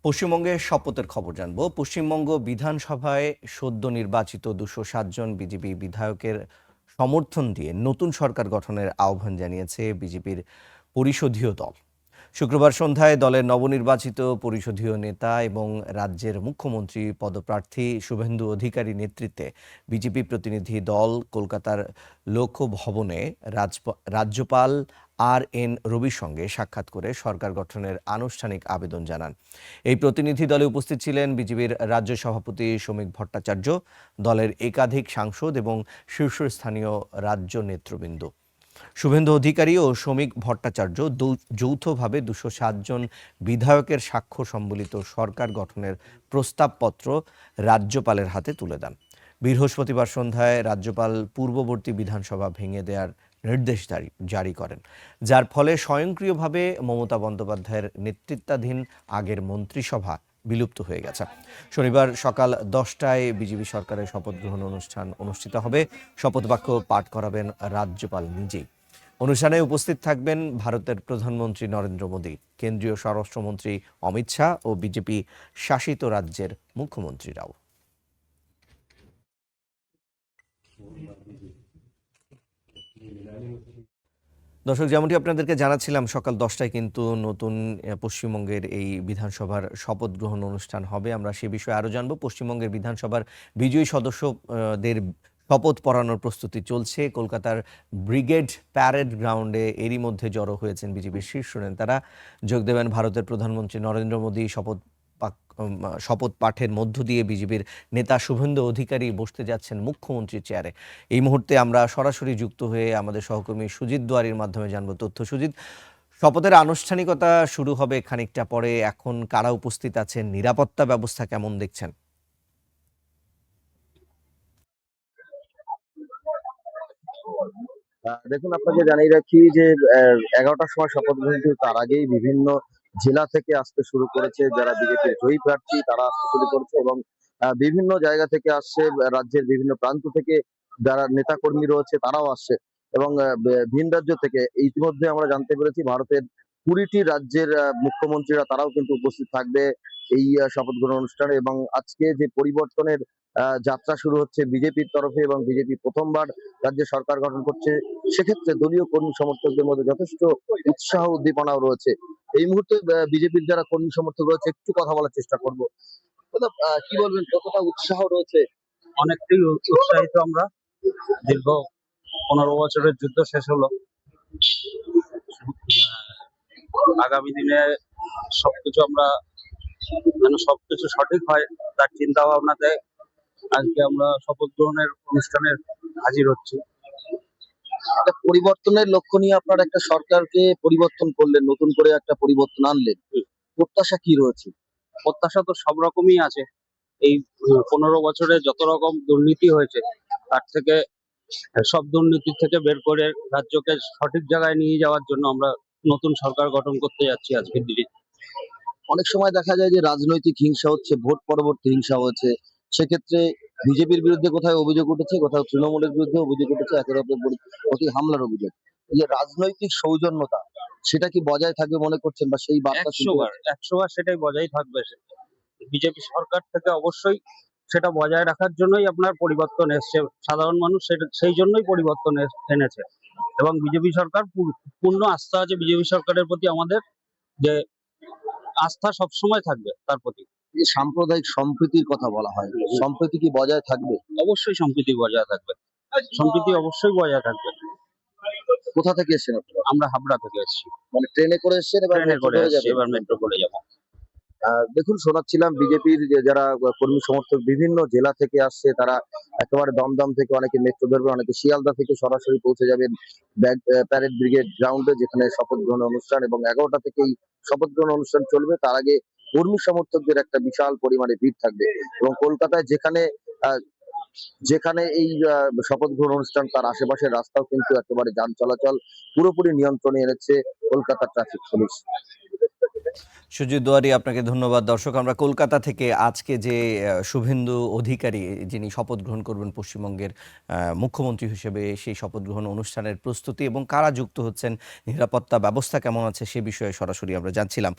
পশ্চিমবঙ্গে শপথের খবর জানবো। পশ্চিমবঙ্গ বিধানসভায় সদ্য নির্বাচিত ২০৭ জন বিজেপি বিধায়কের সমর্থন দিয়ে নতুন সরকার গঠনের আহ্বান জানিয়েছে বিজেপির পরিষদীয় দল। শুক্রবার সন্ধ্যায় দলের নবনির্বাচিত পরিষদীয় নেতা এবং রাজ্যের মুখ্যমন্ত্রী পদপ্রার্থী শুভেন্দু অধিকারী নেতৃত্বে বিজেপি প্রতিনিধি দল কলকাতার লোকভবনে রাজ্যপাল আর.এন. রবির সঙ্গে সাক্ষাৎ করে সরকার গঠনের আনুষ্ঠানিক আবেদন জানান। এই প্রতিনিধি দলে উপস্থিত ছিলেন বিজেপির রাজ্য সভাপতি শ্রমিক ভট্টাচার্য, দলের একাধিক সাংসদ এবং শীর্ষস্থানীয় রাজ্য নেতৃবৃন্দ। শুভেন্দু অধিকারী ও শ্রমিক ভট্টাচার্য যৌথভাবে ২০৭ জন বিধায়কের স্বাক্ষর সম্বলিত সরকার গঠনের প্রস্তাবপত্র রাজ্যপালের হাতে তুলে দেন। বৃহস্পতিবার সন্ধ্যায় রাজ্যপাল পূর্ববর্তী বিধানসভা ভেঙে দেওয়ার নির্দেশ জারি করেন, যার ফলে স্বয়ংক্রিয়ভাবে মমতা বন্দ্যোপাধ্যায়ের নেতৃত্বাধীন আগের মন্ত্রিসভা বিলুপ্ত হয়ে গেছে। শনিবার সকাল ১০টায় বিজেপি সরকারের শপথ গ্রহণ অনুষ্ঠান অনুষ্ঠিত হবে। শপথ বাক্য পাঠ করাবেন রাজ্যপাল নিজেই। অনুষ্ঠানে উপস্থিত থাকবেন ভারতের প্রধানমন্ত্রী নরেন্দ্র মোদী, কেন্দ্রীয় স্বরাষ্ট্রমন্ত্রী অমিত শাহ ও বিজেপি শাসিত রাজ্যের মুখ্যমন্ত্রীরাও। দর্শক, যেমনটি আপনাদেরকে জানাচ্ছিলাম, সকাল ১০টায় কিন্তু নতুন পশ্চিমবঙ্গের এই বিধানসভার শপথ গ্রহণ অনুষ্ঠান হবে। আমরা সে বিষয়ে আরও জানব। পশ্চিমবঙ্গের বিধানসভার বিজয়ী সদস্যদের শপথ পড়ানোর প্রস্তুতি চলছে। কলকাতার ব্রিগেড প্যারেড গ্রাউন্ডে এরই মধ্যে জড়ো হয়েছেন বিজেপির শীর্ষ নেতারা। যোগ দেবেন ভারতের প্রধানমন্ত্রী নরেন্দ্র মোদী। শপথ পাঠের মধ্য দিয়ে বিজেপির নেতা শুভেন্দু অধিকারী বসতে যাচ্ছেন মুখ্যমন্ত্রীর চেয়ারে। এই মুহূর্তে আমরা সরাসরি যুক্ত হয়ে আমাদের সহকর্মী সুজিত দুয়ারির মাধ্যমে জানবো তথ্য। সুজিত, শপথের আনুষ্ঠানিকতা শুরু হবে খানিকটা পরে। এখন কারা উপস্থিত আছেন, নিরাপত্তা ব্যবস্থা কেমন দেখছেন? দেখুন, আপনাকে জানিয়ে রাখি যে ১১টার সময় শপথ গ্রহণ, কিন্তু তার আগেই বিভিন্ন জেলা থেকে আসতে শুরু করেছে। যারা বিজেপির জয়ী প্রার্থী তারা আসতে শুরু করেছে এবং বিভিন্ন জায়গা থেকে আসছে, রাজ্যের বিভিন্ন প্রান্ত থেকে যারা নেতাকর্মী রয়েছে তারাও আসছে এবং ভিন রাজ্য থেকে ইতিমধ্যে আমরা জানতে পেরেছি ভারতের ২০টি রাজ্যের মুখ্যমন্ত্রীরা তারাও কিন্তু উপস্থিত থাকবে এই শপথ গ্রহণ অনুষ্ঠানে। এবং আজকে যে পরিবর্তনের যাত্রা শুরু হচ্ছে বিজেপির তরফে এবং বিজেপি প্রথমবার রাজ্যে সরকার গঠন করছে, সেক্ষেত্রে দলীয় কর্মী সমর্থকদের মধ্যে যথেষ্ট উৎসাহ উদ্দীপনাও রয়েছে। এই মুহূর্তে বিজেপির যারা কর্মী সমর্থক রয়েছে, একটু কথা বলার চেষ্টা করবো। দাদা, কি বলবেন, কতটা উৎসাহ রয়েছে? অনেকটাই উৎসাহিত আমরা। দীর্ঘ ১৫ বছরের যুদ্ধ শেষ হলো। আগামী দিনে সবকিছু আমরা যেন সবকিছু সঠিক হয় তার চিন্তা ভাবনাতে আজকে আমরা শপথ গ্রহণের অনুষ্ঠানে হাজির হচ্ছি। একটা পরিবর্তনের লক্ষ্য নিয়ে আপনারা একটা সরকারকে পরিবর্তন করলেন, নতুন করে একটা পরিবর্তন আনলেন, প্রত্যাশা কি রয়েছে? প্রত্যাশা তো সব রকমই আছে। এই ১৫ বছরে যত রকম দুর্নীতি হয়েছে তার থেকে সব দুর্নীতি থেকে বের করে রাজ্যকে সঠিক জায়গায় নিয়ে যাওয়ার জন্য আমরা নতুন সরকার গঠন করতে যাচ্ছি আজকের দিনে। অনেক সময় দেখা যায় যে রাজনৈতিক হিংসা হচ্ছে, ভোট পরবর্তী হিংসা হয়েছে। সেক্ষেত্রে বিজেপির বিরুদ্ধে কোথায় অভিযোগ উঠেছে, কোথাও তৃণমূলের বিরুদ্ধে অভিযোগ উঠেছে, একের অপরের প্রতি হামলার অভিযোগ। এই যে রাজনৈতিক সৌজন্যতা, সেটা কি বজায় থাকবে মনে করছেন, বা সেই বার্তা ১০০ বার সেটাই বজায় থাকবে। বিজেপি সরকার থেকে অবশ্যই সেটা বজায় রাখার জন্যই আপনার পরিবর্তন এসছে। সাধারণ মানুষ সেই জন্যই পরিবর্তন এনেছে এবং বিজেপি সরকার পূর্ণ আস্থা আছে বিজেপি সরকারের প্রতি আমাদের, যে আস্থা সবসময় থাকবে তার প্রতি। যে সাম্প্রদায়িক সম্প্রীতির কথা বলা হয়, সম্প্রীতি কি বজায় থাকবে? অবশ্যই সম্প্রীতি বজায় থাকবে, সম্প্রীতি অবশ্যই বজায় থাকবে। কোথা থেকে এসেছেন আপনারা? আমরা হাবড়া থেকে এসেছি। মানে ট্রেনে করে এসেছেন, এবার ট্রেনে মেট্রো করে করে এসেছি, যাবেন? এবার মেট্রো করে যাবো। দেখুন, শোনাচ্ছিলাম বিজেপির যারা কর্মী সমর্থক বিভিন্ন জেলা থেকে আসছে, তারা একেবারে দমদম থেকে, অনেকে মেট্রো ধরবে, অনেকে শিয়ালদা থেকে সরাসরি পৌঁছে যাবেন প্যারেড ব্রিগেড গ্রাউন্ডে, যেখানে শপথ গ্রহণ অনুষ্ঠান, এবং ১১টা থেকেই শপথ গ্রহণ অনুষ্ঠান চলবে। তার আগে কর্মী সমর্থকদের একটা বিশাল পরিমাণে ভিড় থাকবে এবং কলকাতায় যেখানে আহ, যেখানে এই শপথ গ্রহণ অনুষ্ঠান, তার আশেপাশের রাস্তাও কিন্তু একেবারে যান চলাচল পুরোপুরি নিয়ন্ত্রণে এনেছে কলকাতা ট্রাফিক পুলিশ। সুজিত দুয়ারি, আপনাকে ধন্যবাদ। দর্শক, আমরা কলকাতা থেকে আজকে যে শুভেন্দু অধিকারী যিনি শপথ গ্রহণ করবেন পশ্চিমবঙ্গের মুখ্যমন্ত্রী হিসেবে, সেই শপথ গ্রহণ অনুষ্ঠানের প্রস্তুতি এবং কারা যুক্ত হচ্ছেন, নিরাপত্তা ব্যবস্থা কেমন আছে সে বিষয়ে সরাসরি আমরা জানছিলাম।